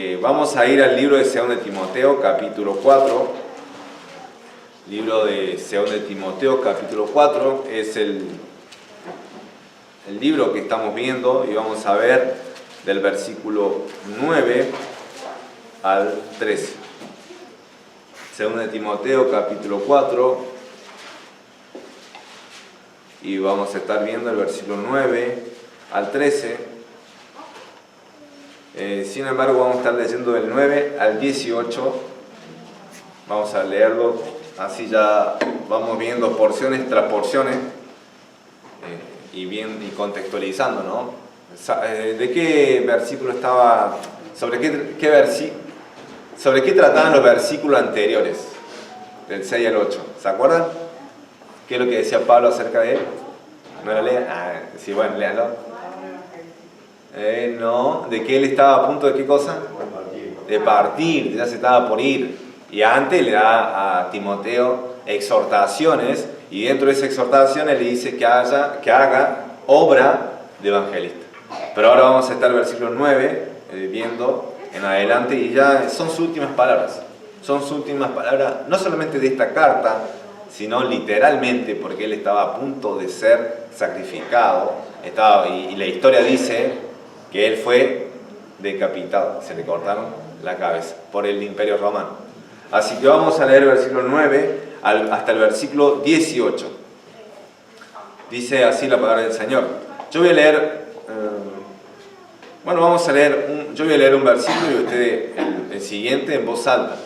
que vamos a ir al libro de 2 de Timoteo, capítulo 4. Libro de 2 de Timoteo, capítulo 4, es el libro que estamos viendo y vamos a ver del versículo 9 al 13. 2 de Timoteo, capítulo 4, y vamos a estar viendo el versículo 9 al 13. Sin embargo, vamos a estar leyendo del 9 al 18. Vamos a leerlo, así ya vamos viendo porciones tras porciones y contextualizando, ¿no? ¿De qué versículo estaba? ¿Sobre qué trataban los versículos anteriores? Del 6 al 8. ¿Se acuerdan? ¿Qué es lo que decía Pablo acerca de él? ¿No lo leen? Sí, bueno, léanlo. No, de que él estaba a punto de ¿qué cosa? De partir, ya se estaba por ir. Y antes le da a Timoteo exhortaciones, y dentro de esa exhortación él le dice que haga obra de evangelista. Pero ahora vamos a estar en el versículo 9, viendo en adelante, y ya son sus últimas palabras. Son sus últimas palabras, no solamente de esta carta, sino literalmente, porque él estaba a punto de ser sacrificado. Y la historia dice que él fue decapitado, se le cortaron la cabeza por el Imperio Romano. Así que vamos a leer el versículo 9 hasta el versículo 18. Dice así la palabra del Señor. Yo voy a leer, yo voy a leer un versículo y usted el siguiente en voz alta.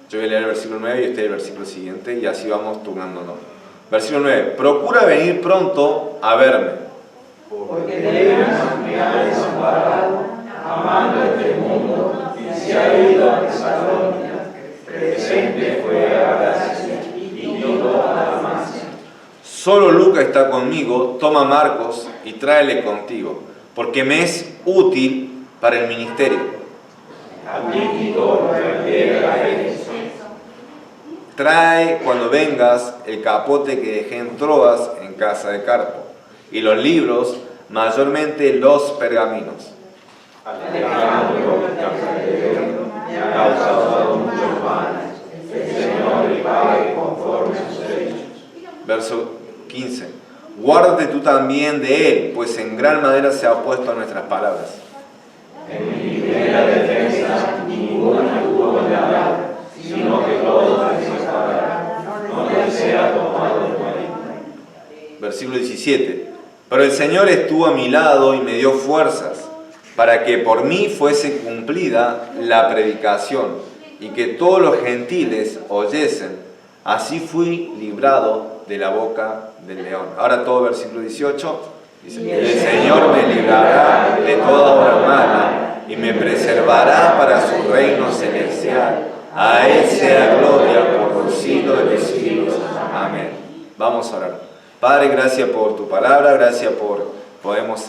Yo voy a leer el versículo 9 y usted el versículo siguiente, y así vamos turnándonos. Versículo 9. Procura venir pronto a verme, porque Demas me ha desamparado, amando este mundo, y se ha ido a Tesalónica. Presente fue a Gracia y Tito a Dalmacia. Solo Lucas está conmigo. Toma Marcos y tráele contigo, porque me es útil para el ministerio. A ti Tito lo requiere a ellos. Trae cuando vengas el capote que dejé en Troas en casa de Carpo, y los libros, mayormente los pergaminos. Alejandro, me ha causado muchos males. El Señor le pague conforme a sus hechos. Verso 15. Guárdate tú también de él, pues en gran manera se ha opuesto a nuestras palabras. En mi primera defensa ninguna tuvo verdad, sino que todos les separaron. No les sea tomado en cuenta. Versículo 17. Pero el Señor estuvo a mi lado y me dio fuerzas para que por mí fuese cumplida la predicación y que todos los gentiles oyesen. Así fui librado de la boca del león. Ahora todo versículo 18. Dice, el Señor me librará de toda obra mala y me preservará para su reino celestial. A Él sea gloria por los siglos de los siglos. Amén. Vamos a orar. Padre, gracias por tu palabra, gracias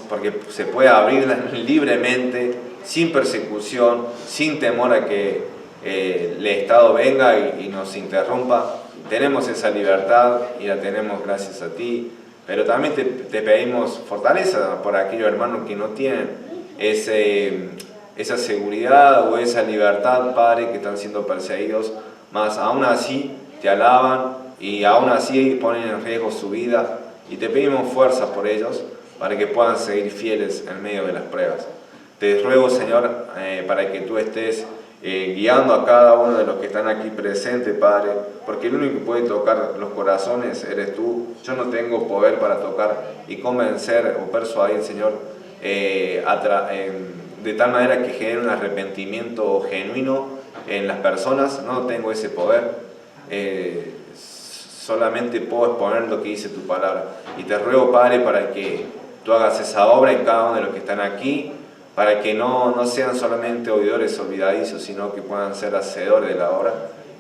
porque se puede abrirla libremente, sin persecución, sin temor a que el Estado venga y nos interrumpa. Tenemos esa libertad y la tenemos gracias a ti, pero también te pedimos fortaleza por aquellos hermanos que no tienen esa seguridad o esa libertad, Padre, que están siendo perseguidos, mas aún así te alaban y aún así ponen en riesgo su vida, y te pedimos fuerza por ellos para que puedan seguir fieles en medio de las pruebas. Te ruego, Señor, para que tú estés guiando a cada uno de los que están aquí presentes, Padre, porque el único que puede tocar los corazones eres tú. Yo no tengo poder para tocar y convencer o persuadir, Señor, de tal manera que genere un arrepentimiento genuino en las personas. No tengo ese poder. Solamente puedo exponer lo que dice tu palabra. Y te ruego, Padre, para que tú hagas esa obra en cada uno de los que están aquí, para que no sean solamente oidores olvidadizos, sino que puedan ser hacedores de la obra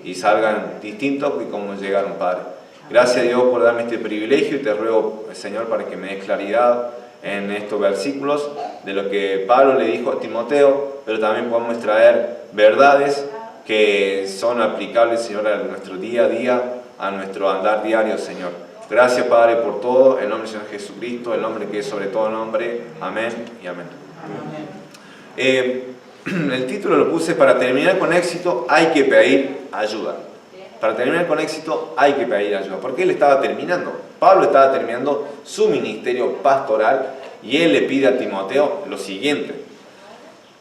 y salgan distintos que como llegaron, Padre. Gracias a Dios por darme este privilegio, y te ruego, Señor, para que me des claridad en estos versículos de lo que Pablo le dijo a Timoteo, pero también podemos traer verdades que son aplicables, Señor, a nuestro día a día, a nuestro andar diario, Señor. Gracias, Padre, por todo, en el nombre del Señor Jesucristo, el nombre que es sobre todo nombre. Amén y amén. el título lo puse: para terminar con éxito hay que pedir ayuda. Para terminar con éxito hay que pedir ayuda. Porque él estaba terminando. Pablo estaba terminando su ministerio pastoral y él le pide a Timoteo lo siguiente,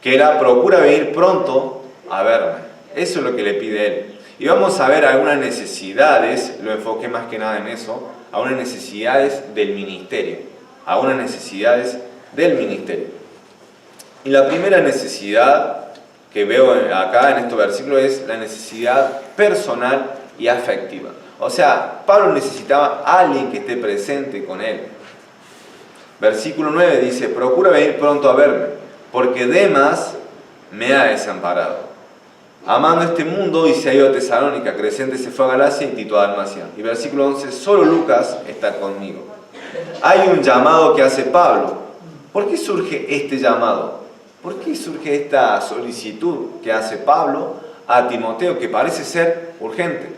que era: procura venir pronto a verme. Eso es lo que le pide él. Y vamos a ver algunas necesidades, lo enfoqué más que nada en eso, algunas necesidades del ministerio. Algunas necesidades del ministerio. Y la primera necesidad que veo acá en estos versículos es la necesidad personal y afectiva. O sea, Pablo necesitaba a alguien que esté presente con él. Versículo 9 dice: procura venir pronto a verme, porque Demas me ha desamparado, amando este mundo, y se ha ido a Tesalónica. Crescente se fue a Galacia y Tito a Dalmacia. Y versículo 11: solo Lucas está conmigo. Hay un llamado que hace Pablo. ¿Por qué surge este llamado? ¿Por qué surge esta solicitud que hace Pablo a Timoteo, que parece ser urgente?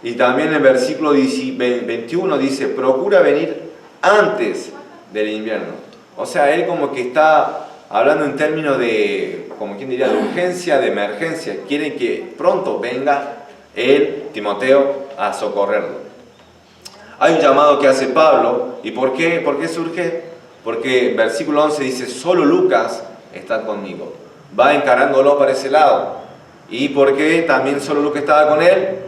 Y también en el versículo 21 dice: procura venir antes del invierno. O sea, él como que está hablando en términos de, como quien diría, de urgencia, de emergencia. Quiere que pronto venga él, Timoteo, a socorrerlo. Hay un llamado que hace Pablo. ¿Y por qué? ¿Por qué surge? Porque en versículo 11 dice: solo Lucas está conmigo. Va encarándolo para ese lado. ¿Y por qué también solo Lucas estaba con él?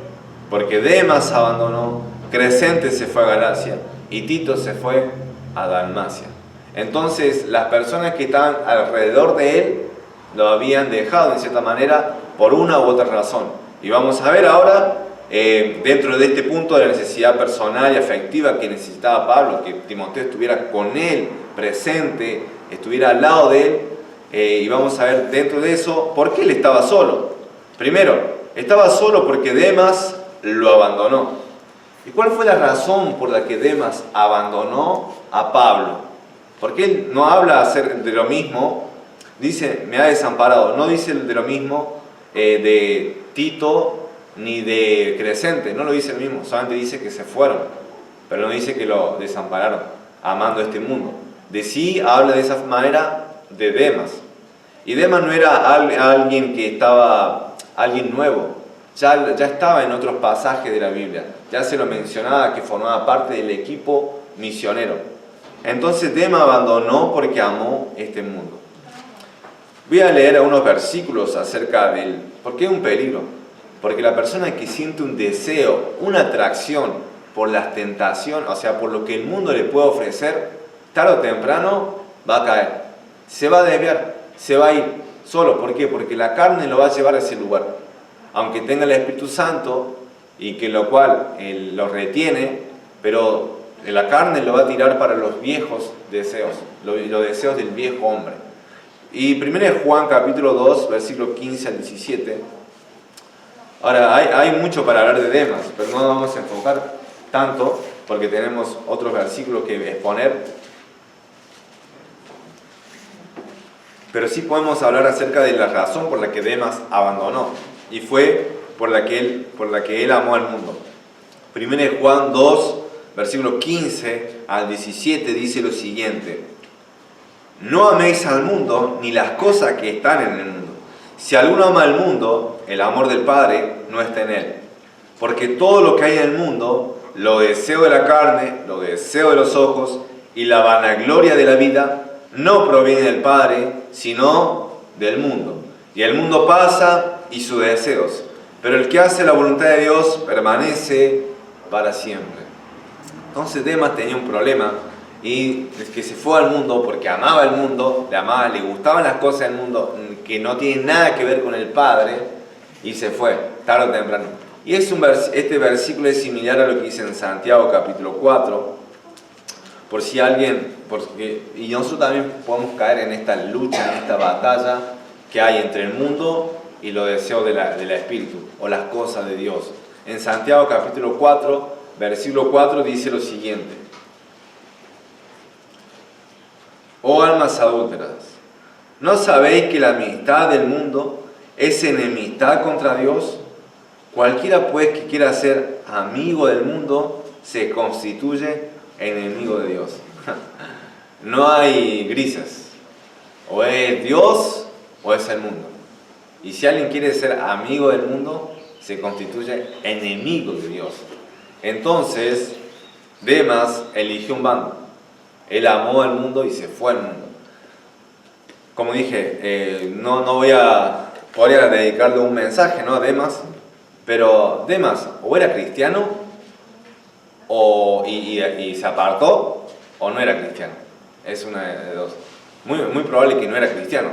Porque Demas abandonó, Crescente se fue a Galacia y Tito se fue a Dalmacia. Entonces las personas que estaban alrededor de él lo habían dejado de cierta manera por una u otra razón. Y vamos a ver ahora, dentro de este punto de la necesidad personal y afectiva que necesitaba Pablo, que Timoteo estuviera con él, presente, estuviera al lado de él. Y vamos a ver dentro de eso por qué él estaba solo. Primero, estaba solo porque Demas lo abandonó. ¿Y cuál fue la razón por la que Demas abandonó a Pablo? Porque él no habla de lo mismo, dice: me ha desamparado. No dice de lo mismo de Tito ni de Crescente, no lo dice lo mismo, solamente dice que se fueron, pero no dice que lo desampararon, amando este mundo. De sí habla de esa manera de Demas. Y Demas no era alguien que estaba, alguien nuevo, ya estaba en otros pasajes de la Biblia, ya se lo mencionaba que formaba parte del equipo misionero. Entonces Demas abandonó porque amó este mundo. Voy a leer algunos versículos acerca de él. ¿Por qué es un peligro? Porque la persona que siente un deseo, una atracción por las tentaciones, o sea, por lo que el mundo le puede ofrecer, tarde o temprano va a caer, se va a desviar, se va a ir solo. ¿Por qué? Porque la carne lo va a llevar a ese lugar, aunque tenga el Espíritu Santo y que lo cual lo retiene, pero la carne lo va a tirar para los viejos deseos, los deseos del viejo hombre. Y 1 Juan capítulo 2, versículo 15 al 17. Ahora, hay mucho para hablar de Demas, pero no vamos a enfocar tanto porque tenemos otros versículos que exponer. Pero sí podemos hablar acerca de la razón por la que Demas abandonó, y fue por la que él amó al mundo. 1 Juan 2, versículo 15 al 17 dice lo siguiente: no améis al mundo ni las cosas que están en el mundo. Si alguno ama al mundo, el amor del Padre no está en él. Porque todo lo que hay en el mundo, lo deseo de la carne, lo deseo de los ojos y la vanagloria de la vida, no proviene del Padre, sino del mundo. Y el mundo pasa y sus deseos, pero el que hace la voluntad de Dios permanece para siempre. Entonces Demas tenía un problema, y es que se fue al mundo porque amaba el mundo, le gustaban las cosas del mundo que no tienen nada que ver con el Padre, y se fue, tarde o temprano. Y este versículo es similar a lo que dice en Santiago capítulo 4, por si alguien, y nosotros también podemos caer en esta lucha, en esta batalla que hay entre el mundo y los deseos del Espíritu, o las cosas de Dios. En Santiago capítulo 4, versículo 4 dice lo siguiente: oh almas adúlteras, ¿no sabéis que la amistad del mundo es enemistad contra Dios? Cualquiera pues que quiera ser amigo del mundo se constituye enemigo de Dios. No hay grises, o es Dios o es el mundo. Y si alguien quiere ser amigo del mundo, se constituye enemigo de Dios. Entonces, Demas eligió un bando. Él amó al mundo y se fue al mundo. Como dije, podría dedicarle un mensaje, ¿no?, a Demas, pero Demas o era cristiano y se apartó, o no era cristiano. Es una de dos. Muy probable que no era cristiano,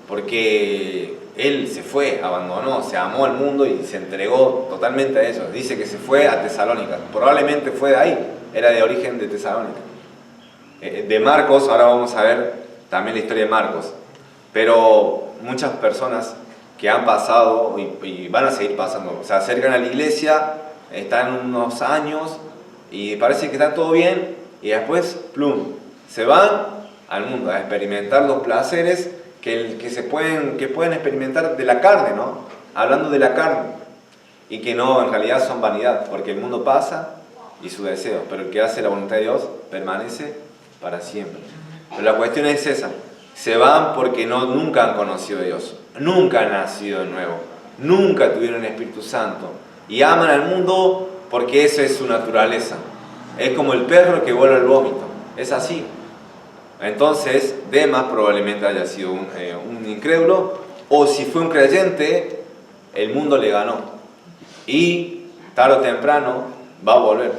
porque él se fue, abandonó, se amó al mundo y se entregó totalmente a ellos. Dice que se fue a Tesalónica, probablemente fue de ahí, era de origen de Tesalónica. De Marcos, ahora vamos a ver también la historia de Marcos, pero muchas personas que han pasado y van a seguir pasando, se acercan a la iglesia, están unos años y parece que está todo bien y después, plum, se van al mundo a experimentar los placeres que pueden experimentar de la carne, ¿no? Hablando de la carne, y que no, en realidad son vanidad, porque el mundo pasa y su deseo, pero el que hace la voluntad de Dios permanece para siempre. Pero la cuestión es esa: se van porque nunca han conocido a Dios, nunca han nacido de nuevo, nunca tuvieron el Espíritu Santo, y aman al mundo porque esa es su naturaleza. Es como el perro que vuelve al vómito, es así. Entonces, Demas probablemente haya sido un incrédulo, o si fue un creyente, el mundo le ganó. Y tarde o temprano va a volver.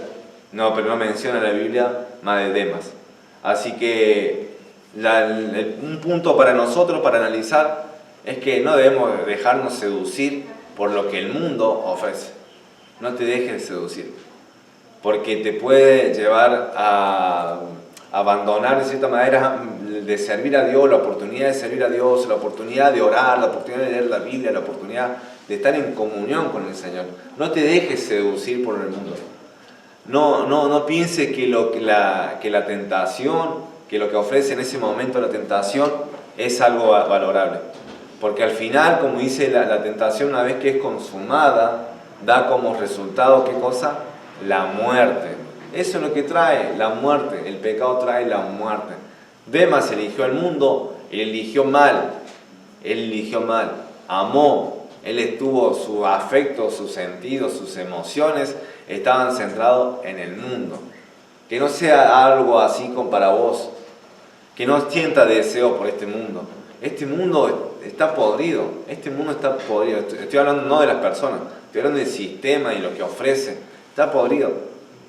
No, pero no menciona la Biblia más de Demas. Así que un punto para nosotros, para analizar, es que no debemos dejarnos seducir por lo que el mundo ofrece. No te dejes seducir, porque te puede llevar a abandonar de cierta manera de servir a Dios, la oportunidad de servir a Dios, la oportunidad de orar, la oportunidad de leer la Biblia, la oportunidad de estar en comunión con el Señor. No te dejes seducir por el mundo. No piense que la tentación, que lo que ofrece en ese momento la tentación es algo valorable. Porque al final, como dice la tentación, una vez que es consumada, da como resultado, ¿qué cosa? La muerte. Eso es lo que trae la muerte. El pecado trae la muerte. Demas eligió el mundo, él eligió mal. Amó. Él estuvo, su afecto, sus sentidos, sus emociones estaban centrados en el mundo. Que no sea algo así como para vos. Que no sienta deseo por este mundo. Este mundo está podrido. Estoy hablando no de las personas, estoy hablando del sistema y lo que ofrece. Está podrido.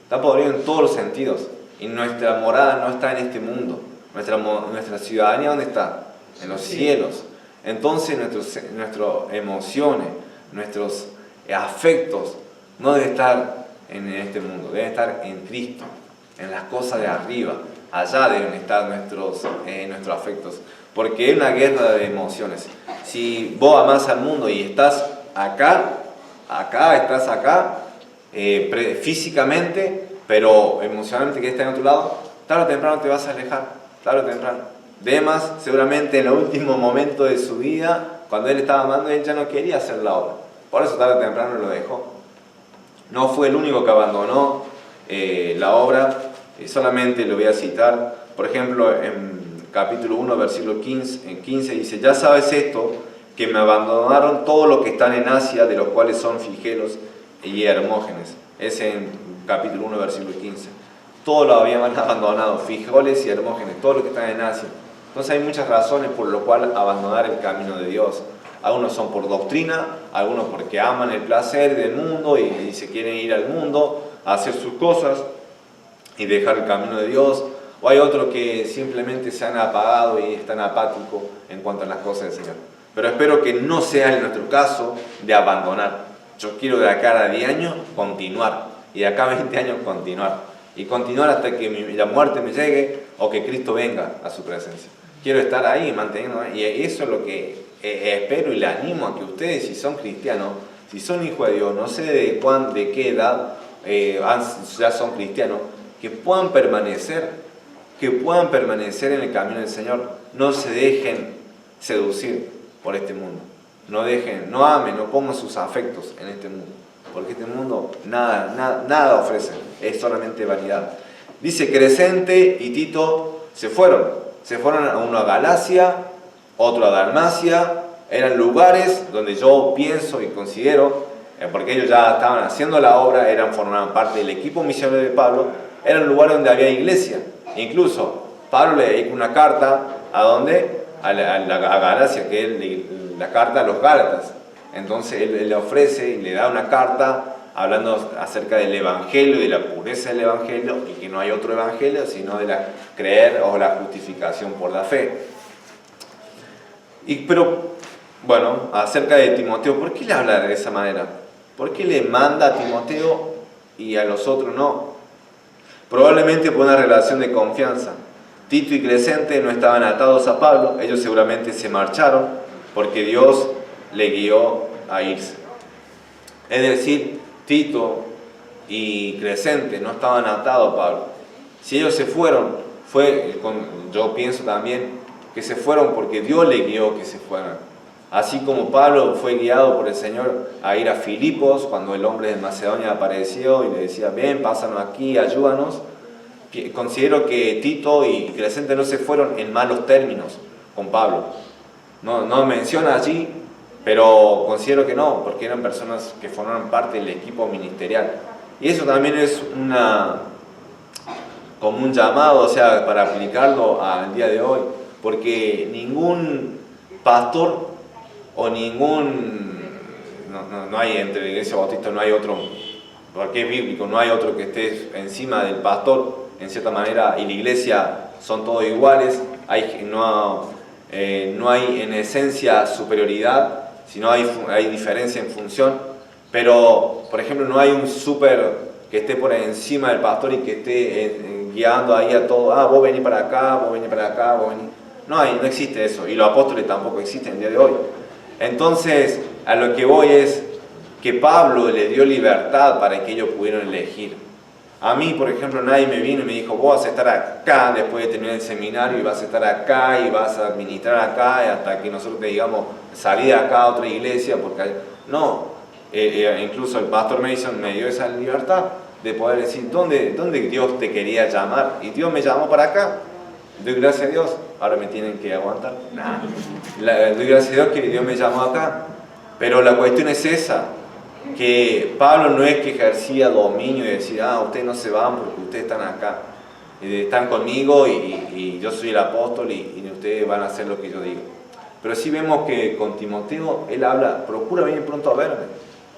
Está podrido en todos los sentidos. Y nuestra morada no está en este mundo. Nuestra ciudadanía, ¿dónde está? En los cielos. Entonces nuestras emociones, nuestros afectos no deben estar en este mundo, deben estar en Cristo, en las cosas de arriba. Allá deben estar nuestros afectos, porque es una guerra de emociones. Si vos amás al mundo y estás estás acá, físicamente, pero emocionalmente que está en otro lado, tarde o temprano te vas a alejar, tarde o temprano. Demas, seguramente en el último momento de su vida, cuando él estaba amando, él ya no quería hacer la obra. Por eso tarde o temprano lo dejó. No fue el único que abandonó la obra. Solamente lo voy a citar. Por ejemplo, en capítulo 1, versículo 15 dice: ya sabes esto, que me abandonaron todos los que están en Asia, de los cuales son Figelos y Hermógenes. Es en capítulo 1, versículo 15. Todos lo habían abandonado, Figeles y Hermógenes, todos los que están en Asia. Entonces hay muchas razones por lo cual abandonar el camino de Dios. Algunos son por doctrina, algunos porque aman el placer del mundo y se quieren ir al mundo a hacer sus cosas y dejar el camino de Dios. O hay otros que simplemente se han apagado y están apáticos en cuanto a las cosas del Señor. Pero espero que no sea en nuestro caso de abandonar. Yo quiero de acá a 10 años continuar, y de acá a 20 años continuar. Y continuar hasta que la muerte me llegue o que Cristo venga a su presencia. Quiero estar ahí manteniéndome, y eso es lo que espero y le animo a que ustedes, si son cristianos, si son hijos de Dios, no sé de qué edad ya son cristianos, que puedan permanecer en el camino del Señor. No se dejen seducir por este mundo. No amen, no pongan sus afectos en este mundo, porque este mundo nada ofrece, es solamente vanidad. Dice: Crescente y Tito se fueron uno a Galacia, otro a Dalmacia, Eran lugares donde yo pienso y considero, porque ellos ya estaban haciendo la obra, formaban parte del equipo misionero de Pablo, eran lugares donde había iglesia. Incluso Pablo le dedica una carta a donde, a Galacia, que es la carta a los Gálatas. Entonces él le ofrece y le da una carta hablando acerca del Evangelio, de la pureza del Evangelio, y que no hay otro Evangelio sino de la creer o la justificación por la fe. Pero, bueno, acerca de Timoteo, ¿por qué le habla de esa manera? ¿Por qué le manda a Timoteo y a los otros no? Probablemente por una relación de confianza. Tito y Crescente no estaban atados a Pablo, ellos seguramente se marcharon porque Dios le guió a irse. Es decir, Tito y Crescente no estaban atados a Pablo. Si ellos se fueron, yo pienso también que se fueron porque Dios le guió que se fueran. Así como Pablo fue guiado por el Señor a ir a Filipos cuando el hombre de Macedonia apareció y le decía, ven, pásanos aquí, ayúdanos. Considero que Tito y Crescente no se fueron en malos términos con Pablo. No menciona allí, pero considero que no, porque eran personas que formaron parte del equipo ministerial. Y eso también es como un llamado, o sea, para aplicarlo al día de hoy, porque ningún pastor o no hay entre la iglesia bautista, no hay otro, porque es bíblico, no hay otro que esté encima del pastor, en cierta manera, y la iglesia son todos iguales, no hay en esencia superioridad, sino hay diferencia en función, pero, por ejemplo, no hay un que esté por encima del pastor y que esté guiando ahí a todo, vos venís para acá, vos venís para acá, vos venís. No existe eso, y los apóstoles tampoco existen el día de hoy. Entonces, a lo que voy es que Pablo le dio libertad para que ellos pudieran elegir. A mí, por ejemplo, nadie me vino y me dijo, vos vas a estar acá después de terminar el seminario y vas a estar acá y vas a administrar acá y hasta que nosotros te digamos, salí de acá a otra iglesia, porque no. Incluso el pastor Mason me dio esa libertad de poder decir, ¿dónde Dios te quería llamar? Y Dios me llamó para acá. Doy gracias a Dios. Ahora me tienen que aguantar. Doy gracias a Dios que Dios me llamó acá. Pero la cuestión es esa, que Pablo no es que ejercía dominio y decir, ustedes no se van porque ustedes están acá. Están conmigo y yo soy el apóstol y ustedes van a hacer lo que yo digo. Pero sí vemos que con Timoteo, él habla, procura venir pronto a verme.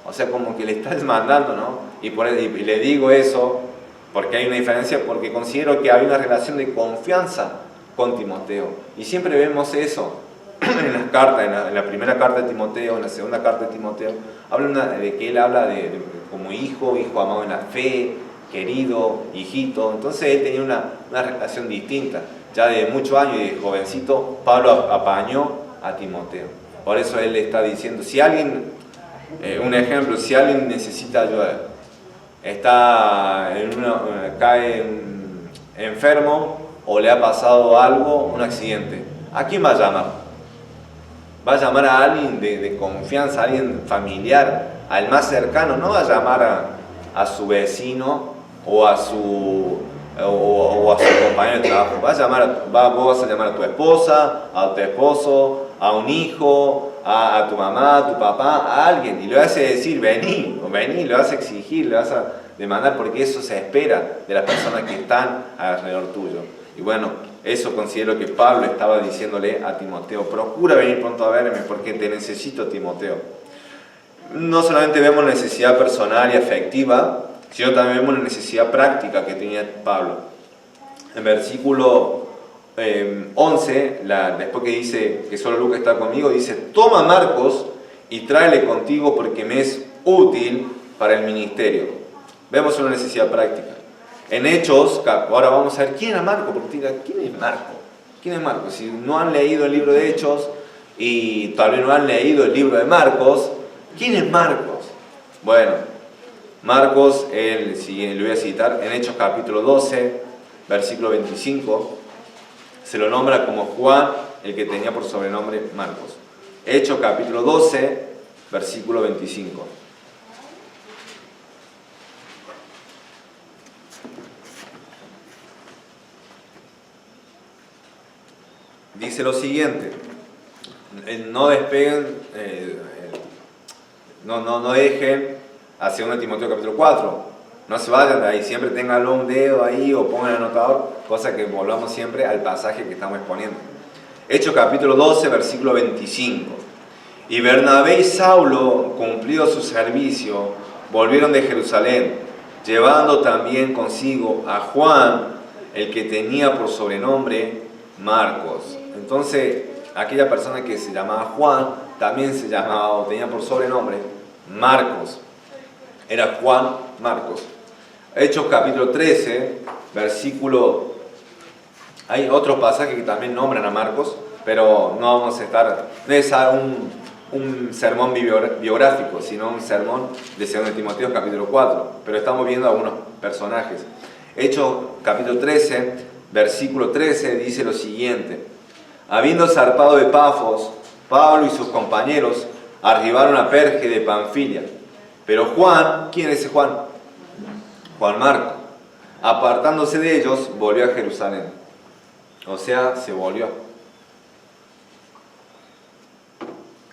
O sea, como que le estás mandando, ¿no? Y le digo eso porque hay una diferencia, porque considero que hay una relación de confianza con Timoteo. Y siempre vemos eso en las cartas, en la primera carta de Timoteo, en la segunda carta de Timoteo, de que él habla como hijo amado en la fe, querido, hijito. Entonces él tenía una relación distinta. Ya de muchos años y de jovencito, Pablo apañó a Timoteo. Por eso él le está diciendo, si alguien, un ejemplo, si alguien necesita ayuda, cae enfermo o le ha pasado algo, un accidente, ¿a quién va a llamar? Va a llamar a alguien de confianza, a alguien familiar, al más cercano. No va a llamar a su vecino o a su compañero de trabajo. Vos vas a llamar a tu esposa, a tu esposo, a un hijo, a tu mamá, a tu papá, a alguien, y le vas a decir vení, le vas a exigir, le vas a demandar, porque eso se espera de las personas que están alrededor tuyo. Y bueno, eso considero que Pablo estaba diciéndole a Timoteo, procura venir pronto a verme porque te necesito, Timoteo. No solamente vemos la necesidad personal y afectiva, sino también vemos la necesidad práctica que tenía Pablo. En versículo 11, después que dice que solo Lucas está conmigo, dice, toma a Marcos y tráele contigo porque me es útil para el ministerio. Vemos una necesidad práctica. En Hechos, ahora vamos a ver quién era Marco, porque dirá, ¿quién es Marco? ¿Quién es Marco? Si no han leído el libro de Hechos y tal vez no han leído el libro de Marcos, ¿quién es Marcos? Bueno, Marcos, le voy a citar, en Hechos capítulo 12, versículo 25, se lo nombra como Juan, el que tenía por sobrenombre Marcos. Hechos capítulo 12, versículo 25. Dice lo siguiente: no despeguen, no dejen hacia 2 Timoteo capítulo 4. No se vayan de ahí, siempre tenganlo un dedo ahí o pongan el anotador, cosa que volvamos siempre al pasaje que estamos exponiendo. Hechos capítulo 12, versículo 25. Y Bernabé y Saulo, cumplido su servicio, volvieron de Jerusalén, llevando también consigo a Juan, el que tenía por sobrenombre Marcos. Entonces, aquella persona que se llamaba Juan, también se llamaba o tenía por sobrenombre Marcos. Era Juan Marcos. Hechos capítulo 13, versículo... Hay otros pasajes que también nombran a Marcos, pero no vamos a estar... No es un sermón biográfico, sino un sermón de 2 Timoteo capítulo 4. Pero estamos viendo algunos personajes. Hechos capítulo 13, versículo 13, dice lo siguiente. Habiendo zarpado de Pafos, Pablo y sus compañeros arribaron a Perge de Panfilia. Pero Juan, ¿quién es ese Juan? Juan Marco, apartándose de ellos, volvió a Jerusalén. O sea, se volvió.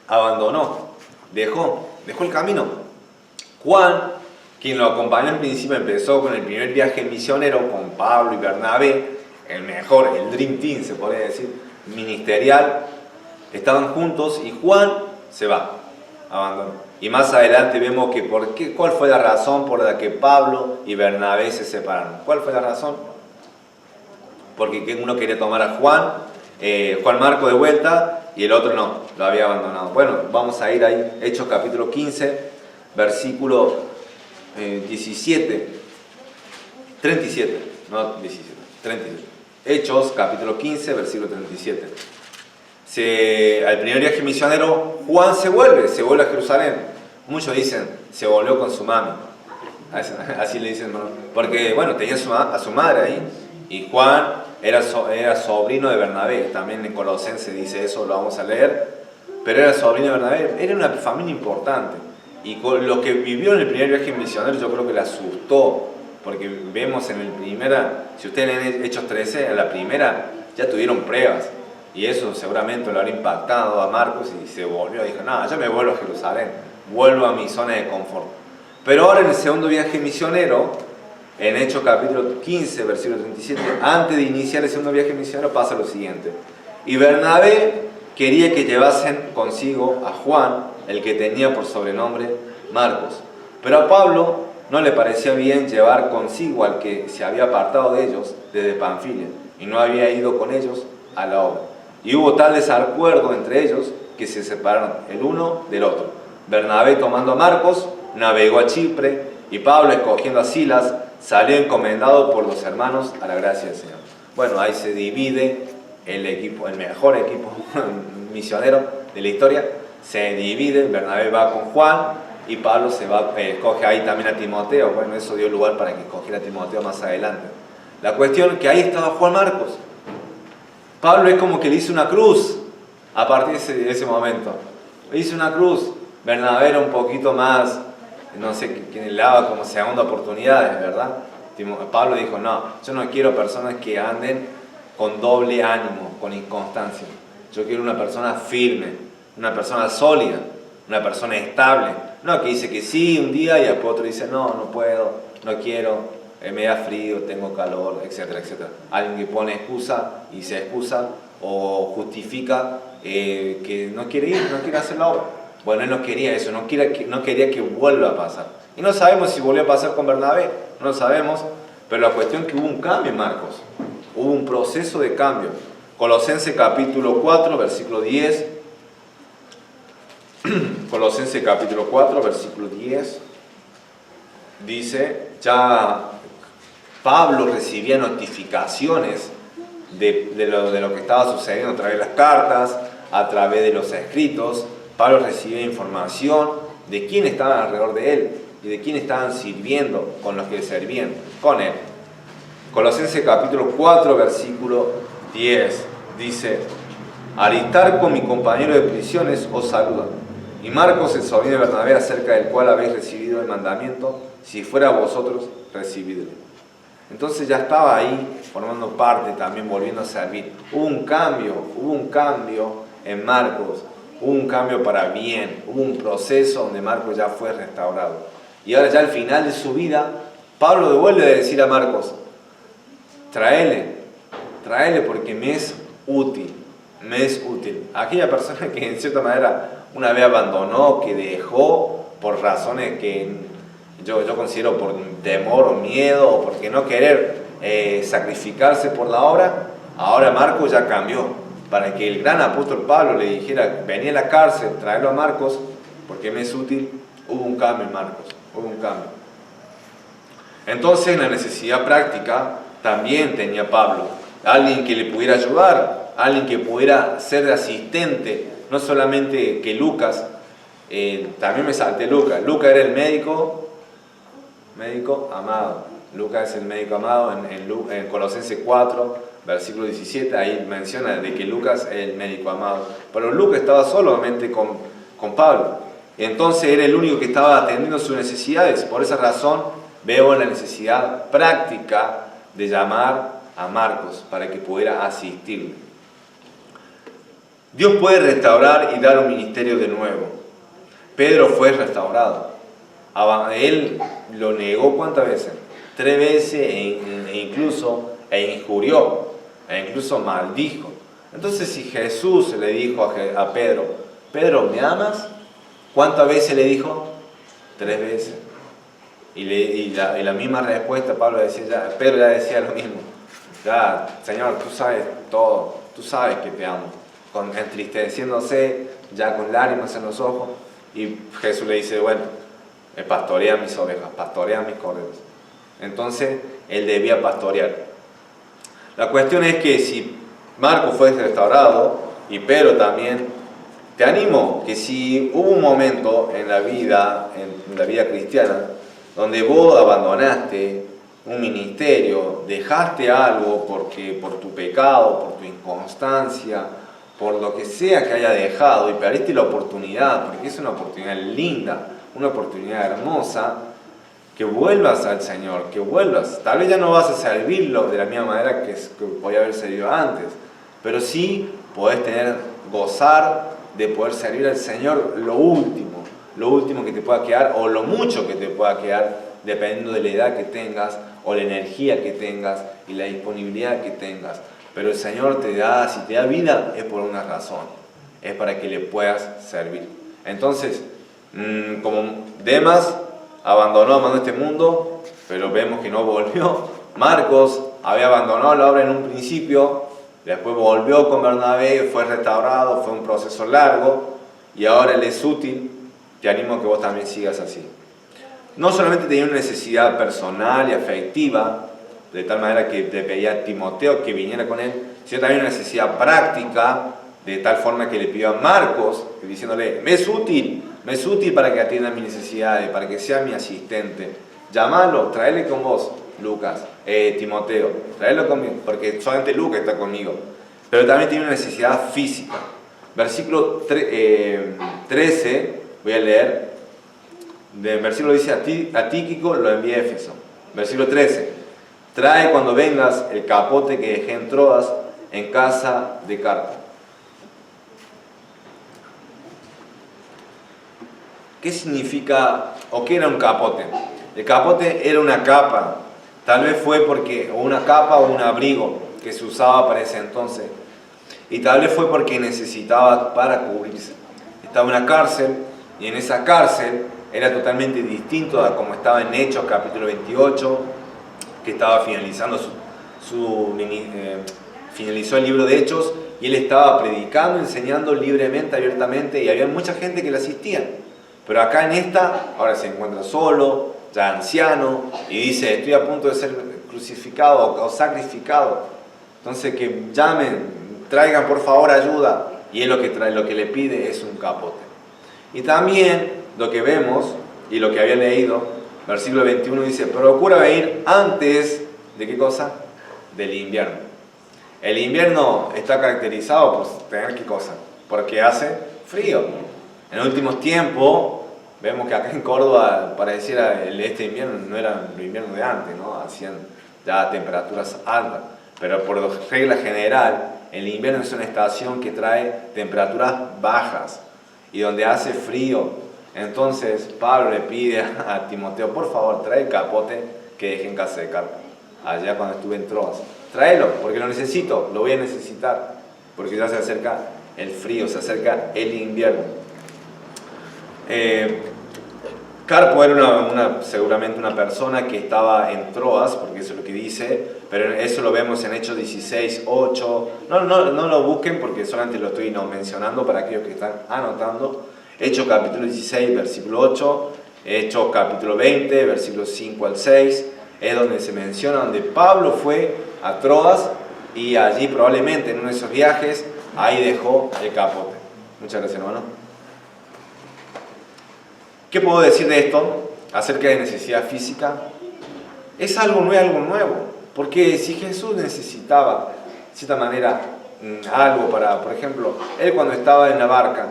Abandonó, dejó el camino. Juan, quien lo acompañó al principio, empezó con el primer viaje misionero con Pablo y Bernabé, el mejor, el Dream Team se podría decir, ministerial. Estaban juntos y Juan se va, abandonó. Y más adelante vemos que cuál fue la razón por la que Pablo y Bernabé se separaron. ¿Cuál fue la razón? Porque uno quería tomar a Juan Marco de vuelta y el otro no, lo había abandonado. Bueno, vamos a ir ahí, Hechos capítulo 15, versículo 37, no 17, 37. Hechos capítulo 15, versículo 37. Al primer viaje misionero, Juan se vuelve a Jerusalén. Muchos dicen, se volvió con su mami. Así le dicen, ¿no? Porque, bueno, tenía a su madre ahí. Y Juan era sobrino de Bernabé. También en Colosenses dice eso, lo vamos a leer. Pero era sobrino de Bernabé. Era una familia importante. Y con lo que vivió en el primer viaje misionero, yo creo que le asustó. Porque vemos si ustedes leen Hechos 13, en la primera ya tuvieron pruebas. Y eso seguramente lo habrá impactado a Marcos y se volvió. Dijo, no, yo me vuelvo a Jerusalén, vuelvo a mi zona de confort. Pero ahora en el segundo viaje misionero, en Hechos capítulo 15, versículo 37, antes de iniciar el segundo viaje misionero pasa lo siguiente. Y Bernabé quería que llevasen consigo a Juan, el que tenía por sobrenombre Marcos. Pero a Pablo no le parecía bien llevar consigo al que se había apartado de ellos desde Panfilia y no había ido con ellos a la obra. Y hubo tal desacuerdo entre ellos que se separaron el uno del otro. Bernabé, tomando a Marcos, navegó a Chipre y Pablo, escogiendo a Silas, salió encomendado por los hermanos a la gracia del Señor. Bueno, ahí se divide el equipo, el mejor equipo misionero de la historia. Se divide, Bernabé va con Juan y Pablo escoge ahí también a Timoteo. Bueno, eso dio lugar para que escogiera a Timoteo más adelante. La cuestión es que ahí estaba Juan Marcos. Pablo es como que le hizo una cruz a partir de ese momento. Le hizo una cruz. Bernabé era un poquito más, no sé, quien le daba como segunda oportunidades, ¿verdad? Pablo dijo, no, yo no quiero personas que anden con doble ánimo, con inconstancia. Yo quiero una persona firme, una persona sólida, una persona estable. No que dice que sí un día y después otro dice, no puedo, no quiero. Me da frío, tengo calor, etcétera, etcétera. Alguien que pone excusa y se excusa o justifica que no quiere ir, no quiere hacer la obra. Bueno, él no quería eso, no quería que vuelva a pasar. Y no sabemos si volvió a pasar con Bernabé, no lo sabemos, pero la cuestión es que hubo un cambio en Marcos, hubo un proceso de cambio. Colosenses capítulo 4, versículo 10. Colosenses capítulo 4, versículo 10. Dice, ya Pablo recibía notificaciones de lo que estaba sucediendo a través de las cartas, a través de los escritos. Pablo recibía información de quién estaba alrededor de él y de quién estaban sirviendo con los que servían con él. Colosenses capítulo 4, versículo 10 dice, Aristarco, mi compañero de prisiones, os saluda. Y Marcos, el sobrino de Bernabé, acerca del cual habéis recibido el mandamiento, si fuera vosotros, recibidlo. Entonces ya estaba ahí formando parte, también volviendo a servir. Hubo un cambio en Marcos, hubo un cambio para bien, hubo un proceso donde Marcos ya fue restaurado. Y ahora ya al final de su vida, Pablo devuelve a decir a Marcos, tráele porque me es útil. Aquella persona que en cierta manera una vez abandonó, que dejó por razones que yo considero por temor o miedo o porque no querer sacrificarse por la obra, ahora Marcos ya cambió. Para que el gran apóstol Pablo le dijera, vení a la cárcel, tráelo a Marcos, porque me es útil, hubo un cambio en Marcos, hubo un cambio. Entonces la necesidad práctica también tenía Pablo, alguien que le pudiera ayudar, alguien que pudiera ser de asistente, no solamente que Lucas, también me salté Lucas era el médico amado, Lucas es el médico amado en Colosenses 4, versículo 17, ahí menciona de que Lucas es el médico amado, pero Lucas estaba solamente con Pablo, y entonces era el único que estaba atendiendo sus necesidades. Por esa razón veo la necesidad práctica de llamar a Marcos para que pudiera asistirle. Dios puede restaurar y dar un ministerio de nuevo. Pedro fue restaurado. Él lo negó ¿cuántas veces? 3 veces e injurió, e incluso maldijo. Entonces si Jesús le dijo a Pedro, Pedro, ¿me amas? ¿Cuántas veces le dijo? 3 veces. Y la misma respuesta, Pedro ya decía lo mismo. Ya, Señor, tú sabes todo, tú sabes que te amo. Entristeciéndose, ya con lágrimas en los ojos, y Jesús le dice, bueno, pastorea mis ovejas, pastorea mis corderos. Entonces, él debía pastorear. La cuestión es que si Marcos fue restaurado, y Pedro también, te animo que si hubo un momento en la vida cristiana, donde vos abandonaste un ministerio, dejaste algo por tu pecado, por tu inconstancia, por lo que sea que haya dejado, y perdiste la oportunidad, porque es una oportunidad linda, una oportunidad hermosa, que vuelvas al Señor, que vuelvas. Tal vez ya no vas a servirlo de la misma manera que podía haber servido antes, pero sí podés gozar de poder servir al Señor lo último que te pueda quedar, o lo mucho que te pueda quedar, dependiendo de la edad que tengas, o la energía que tengas, y la disponibilidad que tengas. Pero el Señor si te da vida, es por una razón, es para que le puedas servir. Entonces, como Demas abandonó este mundo, pero vemos que no volvió. Marcos había abandonado la obra en un principio, después volvió con Bernabé, fue restaurado, fue un proceso largo, y ahora él es útil. Te animo a que vos también sigas así. No solamente tenía una necesidad personal y afectiva, de tal manera que le pedía a Timoteo que viniera con él, sino también una necesidad práctica, de tal forma que le pidió a Marcos, diciéndole, me es útil para que atienda mis necesidades, para que sea mi asistente. Llámalo, tráele con vos, Timoteo, tráelo conmigo, porque solamente Lucas está conmigo. Pero también tiene una necesidad física. Versículo 13, voy a leer, del versículo dice, a Tíquico lo envié a Éfeso. Versículo 13, trae cuando vengas el capote que dejé en Troas, en casa de Carpo. ¿Qué significa o qué era un capote? El capote era una capa, tal vez fue una capa o un abrigo que se usaba para ese entonces, y tal vez fue porque necesitaba para cubrirse. Estaba en una cárcel, y en esa cárcel era totalmente distinto a como estaba en Hechos capítulo 28, que estaba finalizando finalizó el libro de Hechos, y él estaba predicando, enseñando libremente, abiertamente, y había mucha gente que le asistía. Pero acá en esta, ahora se encuentra solo, ya anciano, y dice, estoy a punto de ser crucificado o sacrificado. Entonces que llamen, traigan por favor ayuda. Y él lo que le pide es un capote. Y también lo que vemos, y lo que había leído, versículo 21 dice, procura venir antes de ¿qué cosa? Del invierno. El invierno está caracterizado por tener ¿qué cosa? Porque hace frío. En los últimos tiempos, vemos que acá en Córdoba, para decir este invierno, no era el invierno de antes, ¿no? Hacían ya temperaturas altas, pero por regla general, el invierno es una estación que trae temperaturas bajas y donde hace frío. Entonces Pablo le pide a Timoteo, por favor, trae el capote que dejé en casa de Carpo, allá cuando estuve en Troas. Tráelo, porque lo necesito, lo voy a necesitar, porque ya se acerca el frío, se acerca el invierno. Carpo era seguramente una persona que estaba en Troas, porque eso es lo que dice, pero eso lo vemos en Hechos 16, 8. No lo busquen porque solamente lo estoy mencionando para aquellos que están anotando. Hechos capítulo 16, versículo 8, Hechos capítulo 20, versículos 5 al 6, es donde se menciona donde Pablo fue a Troas y allí probablemente en uno de esos viajes, ahí dejó el capote. Muchas gracias, hermano. ¿Qué puedo decir de esto acerca de necesidad física? Es algo nuevo, porque si Jesús necesitaba, de cierta manera, algo para, por ejemplo, él cuando estaba en la barca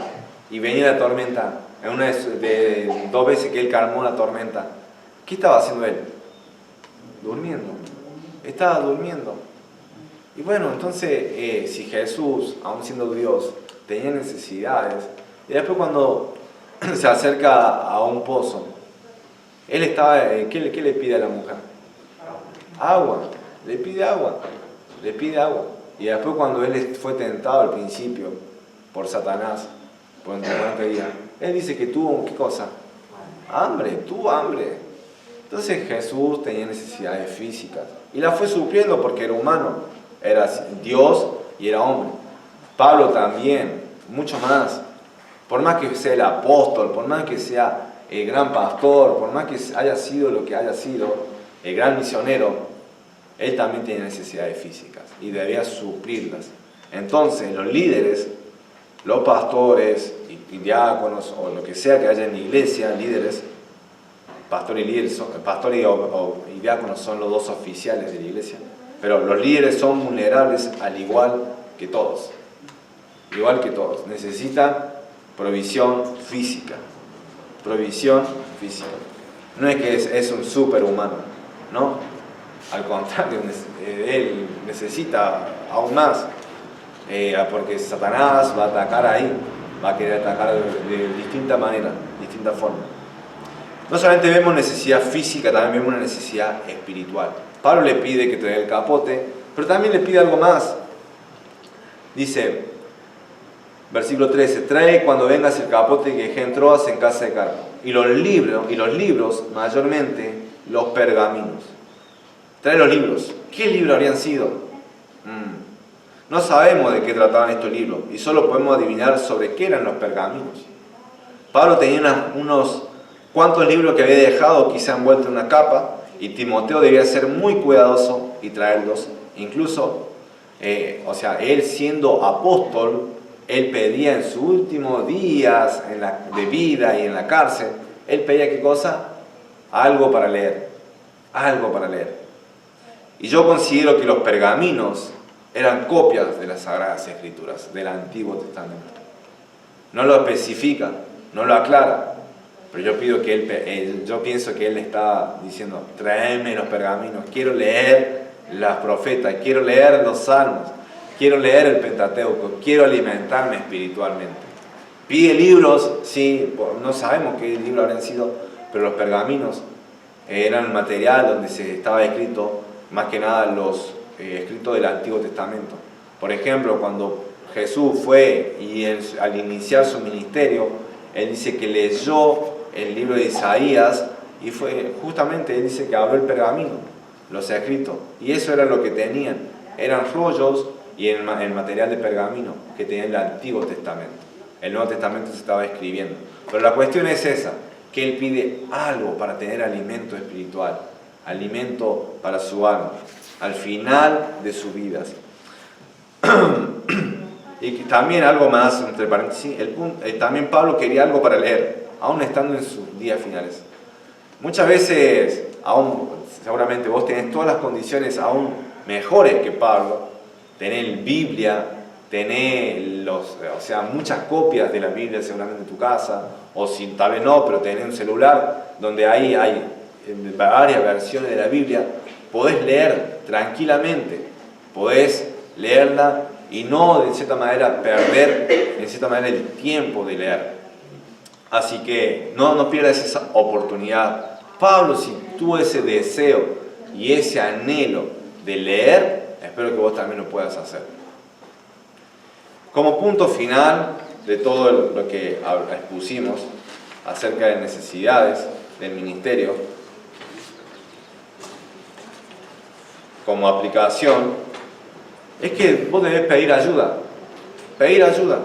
y venía la tormenta, en una de 2 veces que él calmó la tormenta, ¿qué estaba haciendo él? Durmiendo. Estaba durmiendo. Y bueno, entonces, si Jesús, aún siendo Dios, tenía necesidades, y después cuando se acerca a un pozo, él estaba, ¿qué le pide a la mujer? Agua, le pide agua. Y después cuando él fue tentado al principio por Satanás, por el día, él dice que tuvo, ¿qué cosa? Tuvo hambre. Entonces Jesús tenía necesidades físicas y la fue supliendo porque era humano, era Dios y era hombre. Pablo también, mucho más. Por más que sea el apóstol, por más que sea el gran pastor, por más que haya sido lo que haya sido, el gran misionero, él también tiene necesidades físicas y debía suplirlas. Entonces los líderes, los pastores y diáconos o lo que sea que haya en la iglesia, líderes, pastor y diáconos son los dos oficiales de la iglesia, pero los líderes son vulnerables al igual que todos. Igual que todos, necesitan provisión física. No es que es un superhumano, no. Al contrario, él necesita aún más, porque Satanás va a atacar ahí, va a querer atacar de distinta manera, distinta forma. No solamente vemos necesidad física, también vemos una necesidad espiritual. Pablo le pide que traiga el capote, pero también le pide algo más. Dice, versículo 13, trae cuando vengas el capote que dejé en Troas en casa de Carpo. Y los libros, mayormente los pergaminos. Trae los libros. ¿Qué libros habrían sido? No sabemos de qué trataban estos libros y solo podemos adivinar sobre qué eran los pergaminos. Pablo tenía unos cuantos libros que había dejado quizá envueltos en una capa y Timoteo debía ser muy cuidadoso y traerlos. Incluso, él siendo apóstol, él pedía en sus últimos días de vida y en la cárcel, él pedía ¿qué cosa? Algo para leer. Y yo considero que los pergaminos eran copias de las Sagradas Escrituras, del Antiguo Testamento. No lo especifica, no lo aclara, pero yo pienso que él está diciendo, tráeme los pergaminos, quiero leer las profetas, quiero leer los salmos, quiero leer el Pentateuco, quiero alimentarme espiritualmente. Pide libros, sí, no sabemos qué libros habrían sido, pero los pergaminos eran el material donde se estaba escrito, más que nada los escritos del Antiguo Testamento. Por ejemplo, cuando Jesús fue y al iniciar su ministerio, él dice que leyó el libro de Isaías y él dice que abrió el pergamino, los escritos, y eso era lo que tenían, eran rollos y el material de pergamino que tenía el Antiguo Testamento. El Nuevo Testamento se estaba escribiendo, pero la cuestión es esa, que él pide algo para tener alimento espiritual, alimento para su alma, al final de sus vidas. Y también algo más, entre paréntesis, también Pablo quería algo para leer, aún estando en sus días finales. Muchas veces, seguramente vos tenés todas las condiciones aún mejores que Pablo, tenés Biblia, tenés muchas copias de la Biblia seguramente en tu casa, o si tal vez no, pero tenés un celular donde ahí hay varias versiones de la Biblia, podés leer tranquilamente, podés leerla y no, de cierta manera, perder, en cierta manera, el tiempo de leer. Así que no pierdas esa oportunidad. Pablo, si tuvo ese deseo y ese anhelo de leer, espero que vos también lo puedas hacer. Como punto final de todo lo que expusimos acerca de necesidades del ministerio, como aplicación, es que vos debés pedir ayuda. Pedir ayuda.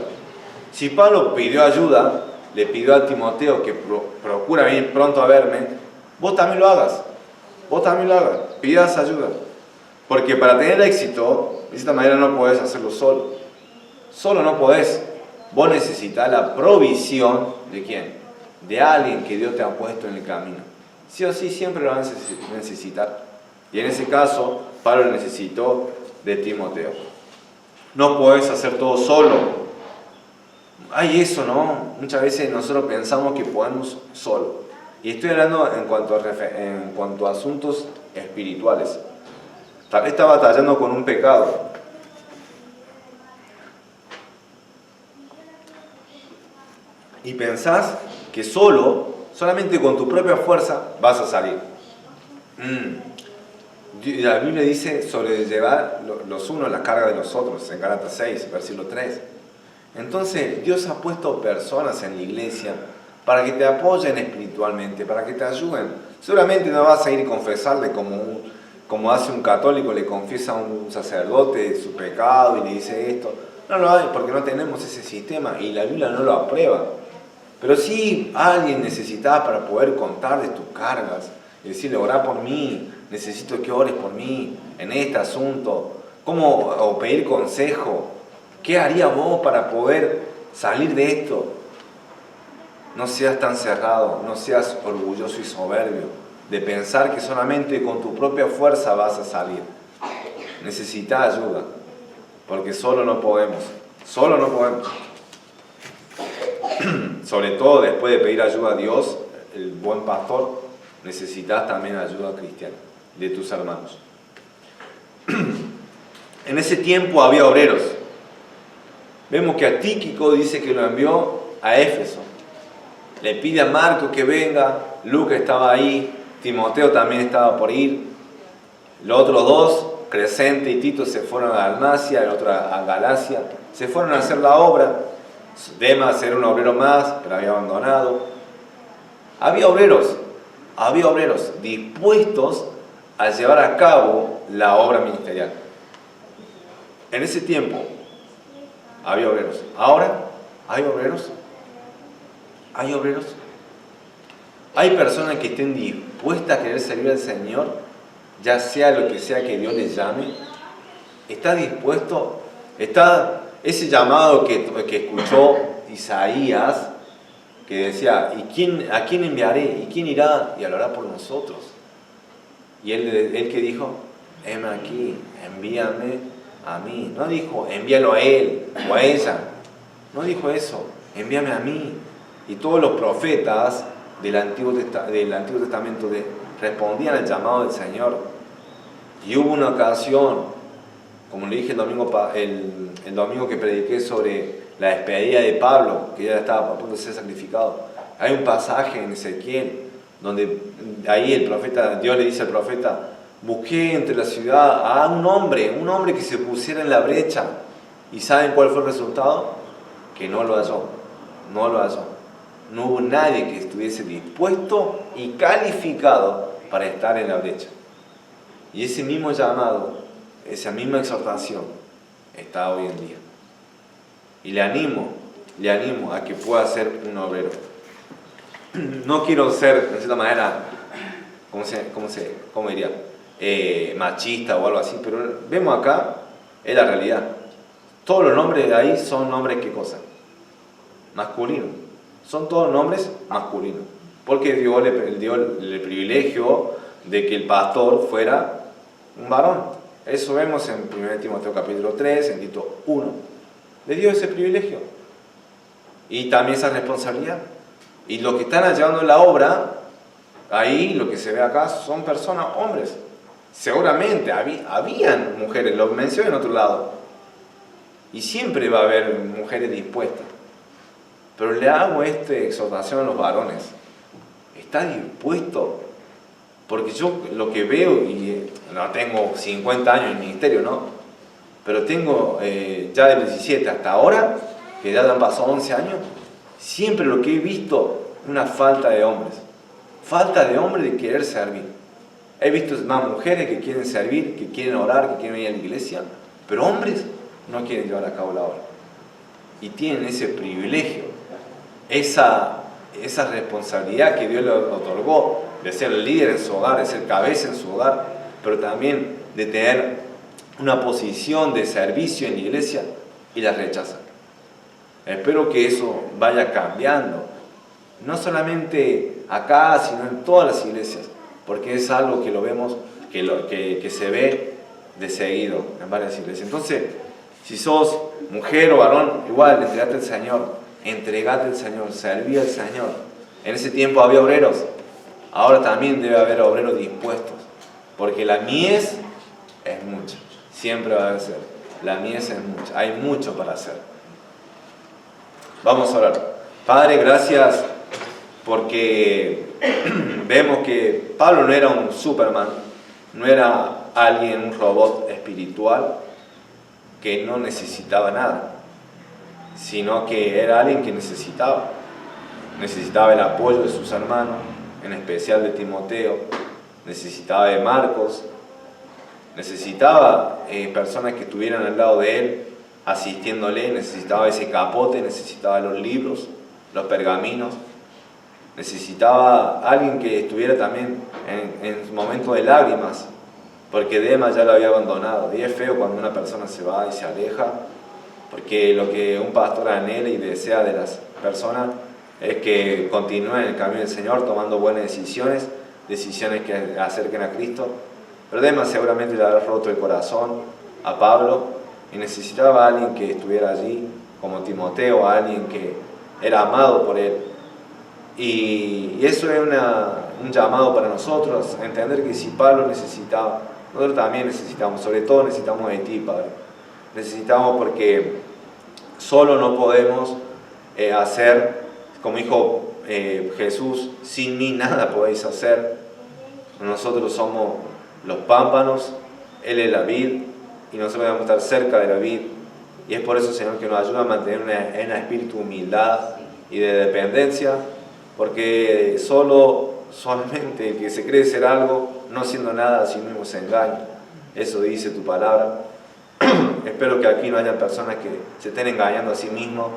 Si Pablo pidió ayuda, le pidió a Timoteo que procura venir pronto a verme, vos también lo hagas. Vos también lo hagas. Pidas ayuda. Porque para tener éxito, de esta manera no podés hacerlo solo. Solo no podés. Vos necesitas la provisión ¿de quién? De alguien que Dios te ha puesto en el camino. Sí o sí, siempre lo van a necesitar. Y en ese caso, Pablo necesitó de Timoteo. No podés hacer todo solo. Hay eso, ¿no? Muchas veces nosotros pensamos que podemos solo. Y estoy hablando en cuanto a asuntos espirituales. Tal vez está batallando con un pecado. Y pensás que solamente con tu propia fuerza vas a salir. La Biblia dice sobre llevar los unos la carga de los otros, en Gálatas 6, versículo 3. Entonces, Dios ha puesto personas en la iglesia para que te apoyen espiritualmente, para que te ayuden. Seguramente no vas a ir a confesarle como hace un católico, le confiesa a un sacerdote su pecado y le dice esto. No lo hay porque no tenemos ese sistema y la Biblia no lo aprueba. Pero sí, alguien necesitaba para poder contar de tus cargas y decirle, orá por mí, necesito que ores por mí en este asunto, o pedir consejo. ¿Qué haría vos para poder salir de esto? No seas tan cerrado, no seas orgulloso y soberbio de pensar que solamente con tu propia fuerza vas a salir. Necesitas ayuda, porque solo no podemos. Sobre todo después de pedir ayuda a Dios, el buen pastor, necesitas también ayuda cristiana de tus hermanos. En ese tiempo había obreros. Vemos que a Tíquico dice que lo envió a Éfeso. Le pide a Marco que venga, Lucas estaba ahí, Timoteo también estaba por ir. Los otros dos, Crescente y Tito, se fueron a Dalmacia, el otro a Galacia. Se fueron a hacer la obra. Demas era un obrero más, pero había abandonado. Había obreros dispuestos a llevar a cabo la obra ministerial. En ese tiempo había obreros. Ahora, ¿hay obreros? ¿Hay obreros? ¿Hay personas que estén dispuestas a querer servir al Señor, ya sea lo que sea que Dios les llame? ¿Está dispuesto? ¿Está ese llamado que escuchó Isaías, que decía, ¿a quién enviaré? ¿Y quién irá y hablará por nosotros? Y él que dijo, heme aquí, envíame a mí. No dijo, envíalo a él o a ella. No dijo eso, envíame a mí. Y todos los profetas del Antiguo Testamento respondían al llamado del Señor. Y hubo una ocasión, como le dije el domingo que prediqué sobre la despedida de Pablo, que ya estaba a punto de ser sacrificado. Hay un pasaje en Ezequiel donde ahí Dios le dice al profeta, busqué entre la ciudad a un hombre que se pusiera en la brecha. ¿Y saben cuál fue el resultado? Que no lo halló. No hubo nadie que estuviese dispuesto y calificado para estar en la brecha. Y ese mismo llamado, esa misma exhortación está hoy en día. Y le animo a que pueda ser un obrero. No quiero ser, de cierta manera, ¿cómo diría? Machista o algo así, pero vemos acá, es la realidad. Todos los nombres de ahí son nombres, ¿qué cosa? Masculinos. Son todos nombres masculinos. Porque Dios le dio el privilegio de que el pastor fuera un varón. Eso vemos en 1 Timoteo capítulo 3, en Tito 1. Le dio ese privilegio. Y también esa responsabilidad. Y los que están llevando la obra, ahí lo que se ve acá son personas, hombres. Seguramente habían mujeres, lo mencioné en otro lado. Y siempre va a haber mujeres dispuestas. Pero le hago esta exhortación a los varones. ¿Está dispuesto? Porque yo lo que veo, y no tengo 50 años en ministerio, ¿no? Pero tengo ya de 17 hasta ahora, que ya han pasado 11 años, siempre lo que he visto es una falta de hombres. Falta de hombres de querer servir. He visto más mujeres que quieren servir, que quieren orar, que quieren ir a la iglesia, pero hombres no quieren llevar a cabo la obra. Y tienen ese privilegio, esa responsabilidad que Dios le otorgó de ser líder en su hogar, de ser cabeza en su hogar, pero también de tener una posición de servicio en la iglesia, y la rechazan. Espero que eso vaya cambiando, no solamente acá, sino en todas las iglesias, porque es algo que lo vemos, que se ve de seguido en varias iglesias. Entonces, si sos mujer o varón, igual, entregate al Señor, entregate al Señor, serví al Señor. En ese tiempo había obreros, ahora también debe haber obreros dispuestos, porque la mies es mucha, siempre va a ser, la mies es mucha, hay mucho para hacer. Vamos a orar. Padre, gracias porque vemos que Pablo no era un Superman, no era alguien, un robot espiritual que no necesitaba nada, sino que era alguien que necesitaba el apoyo de sus hermanos, en especial de Timoteo, necesitaba de Marcos, necesitaba personas que estuvieran al lado de él, asistiéndole, necesitaba ese capote, necesitaba los libros, los pergaminos, necesitaba alguien que estuviera también en momentos de lágrimas, porque Demas ya lo había abandonado. Y es feo cuando una persona se va y se aleja, porque lo que un pastor anhela y desea de las personas es que continúen en el camino del Señor, tomando buenas decisiones que acerquen a Cristo. Pero Demas seguramente le habrá roto el corazón a Pablo, y necesitaba a alguien que estuviera allí, como Timoteo, a alguien que era amado por él. Y eso es un llamado para nosotros, a entender que si Pablo necesitaba, nosotros también necesitamos, sobre todo necesitamos de ti, Padre. Necesitamos porque solo no podemos hacer, como dijo Jesús, sin mí nada podéis hacer. Nosotros somos los pámpanos, Él es la vid, y nosotros debemos estar cerca de la vid. Y es por eso, Señor, que nos ayuda a mantener un espíritu de humildad y de dependencia, porque solamente el que se cree ser algo, no siendo nada, a sí mismo se engaña. Eso dice tu palabra. Espero que aquí no haya personas que se estén engañando a sí mismos,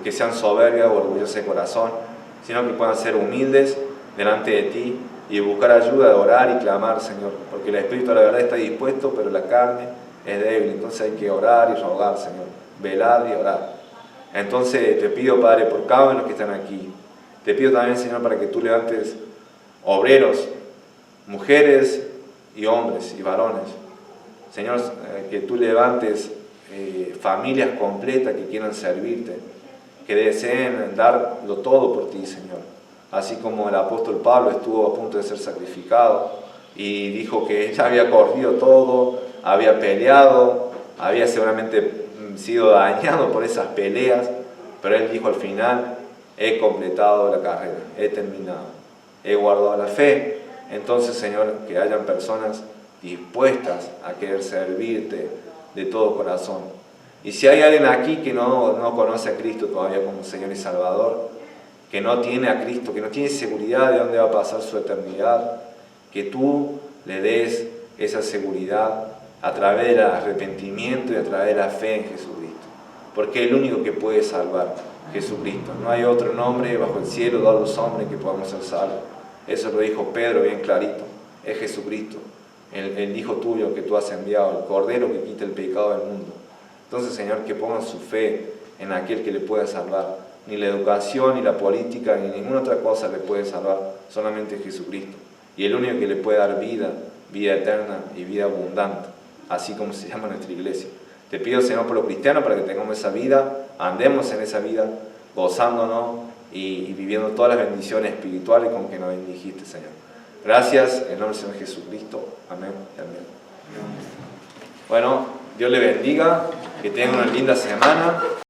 que sean soberbias o orgullosas de corazón, sino que puedan ser humildes delante de ti y buscar ayuda, de orar y clamar, Señor, porque el espíritu a la verdad está dispuesto, pero la carne es débil. Entonces hay que orar y rogar, Señor, velar y orar. Entonces te pido, Padre, por cada uno de los que están aquí, te pido también, Señor, para que tú levantes obreros, mujeres y hombres y varones. Señor, que tú levantes familias completas que quieran servirte, que deseen darlo todo por ti, Señor. Así como el apóstol Pablo estuvo a punto de ser sacrificado y dijo que ya había corrido todo, había peleado, había seguramente sido dañado por esas peleas, pero él dijo al final: he completado la carrera, he terminado, he guardado la fe. Entonces, Señor, que hayan personas dispuestas a querer servirte de todo corazón. Y si hay alguien aquí que no conoce a Cristo todavía como Señor y Salvador, que no tiene a Cristo, que no tiene seguridad de dónde va a pasar su eternidad, que tú le des esa seguridad a través del arrepentimiento y a través de la fe en Jesucristo, porque es el único que puede salvar, Jesucristo. No hay otro nombre bajo el cielo dado a los hombres que podamos ser salvos. Eso lo dijo Pedro bien clarito, es Jesucristo, el Hijo tuyo que tú has enviado, el Cordero que quita el pecado del mundo. Entonces, Señor, que pongan su fe en aquel que le pueda salvar. Ni la educación, ni la política, ni ninguna otra cosa le puede salvar, solamente Jesucristo. Y el único que le puede dar vida, vida eterna y vida abundante, así como se llama nuestra iglesia. Te pido, Señor, por los cristianos, para que tengamos esa vida, andemos en esa vida, gozándonos y viviendo todas las bendiciones espirituales con que nos bendijiste, Señor. Gracias, en nombre del Señor Jesucristo. Amén y amén. Bueno, Dios le bendiga. Que tengan una linda semana.